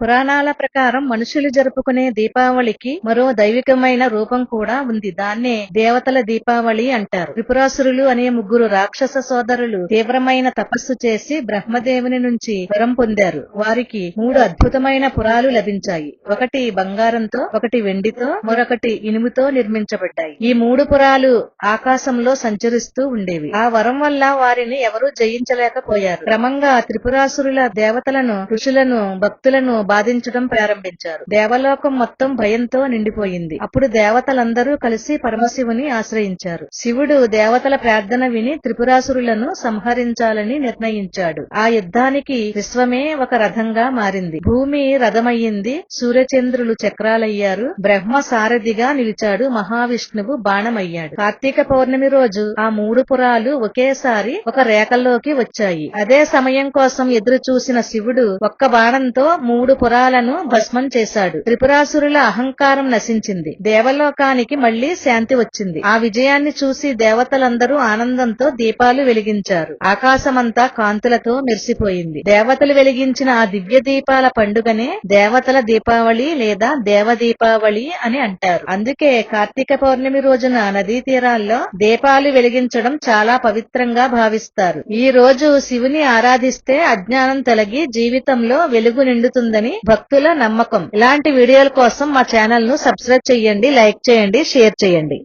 పురాణాల ప్రకారం మనుషులు జరుపుకునే దీపావళికి మరో దైవికమైన రూపం కూడా ఉంది. దాన్నే దేవతల దీపావళి అంటారు. త్రిపురాసురులు అనే ముగ్గురు రాక్షస సోదరులు తీవ్రమైన తపస్సు చేసి బ్రహ్మదేవుని నుంచి వరం పొందారు. వారికి 3 అద్భుతమైన పురాలు లభించాయి. ఒకటి బంగారంతో, ఒకటి వెండితో, మరొకటి ఇనుముతో నిర్మించబడ్డాయి. ఈ 3 పురాలు ఆకాశంలో సంచరిస్తూ ఉండేవి. ఆ వరం వల్ల వారిని ఎవరూ జయించలేకపోయారు. క్రమంగా త్రిపురాసురుల దేవతలను, ఋషులను, భక్తులను బాధించడం ప్రారంభించారు. దేవలోకం మొత్తం భయంతో నిండిపోయింది. అప్పుడు దేవతలందరూ కలిసి పరమశివుని ఆశ్రయించారు. శివుడు దేవతల ప్రార్థన విని త్రిపురాసురులను సంహరించాలని నిర్ణయించాడు. ఆ యుద్ధానికి విశ్వమే ఒక రథంగా మారింది. భూమి రథమయ్యింది, సూర్యచంద్రులు చక్రాలయ్యారు, బ్రహ్మ సారథిగా నిలిచాడు, మహావిష్ణువు బాణమయ్యాడు. కార్తీక పౌర్ణమి రోజు ఆ 3 పురాలు ఒకేసారి ఒక రేఖలోకి వచ్చాయి. అదే సమయం కోసం ఎదురు చూసిన శివుడు ఒక్క బాణంతో 3 పురాలను భస్మం చేశాడు. త్రిపురాసురుల అహంకారం నశించింది. దేవలోకానికి మళ్లీ శాంతి వచ్చింది. ఆ విజయాన్ని చూసి దేవతలందరూ ఆనందంతో దీపాలు వెలిగించారు. ఆకాశమంతా కాంతులతో మెరిసిపోయింది. దేవతలు వెలిగించిన ఆ దివ్య దీపాల పండుగనే దేవతల దీపావళి లేదా దేవ దీపావళి అని అంటారు. అందుకే కార్తీక పౌర్ణమి రోజున నదీ తీరాల్లో దీపాలు వెలిగించడం చాలా పవిత్రంగా భావిస్తారు. ఈ రోజు శివుని ఆరాధిస్తే అజ్ఞానం తొలగి జీవితంలో వెలుగు నిండుతుందని భక్తుల నమ్మకం. ఇలాంటి వీడియోల కోసం మా ఛానల్ ను సబ్స్క్రైబ్ చేయండి, లైక్ చేయండి, షేర్ చేయండి.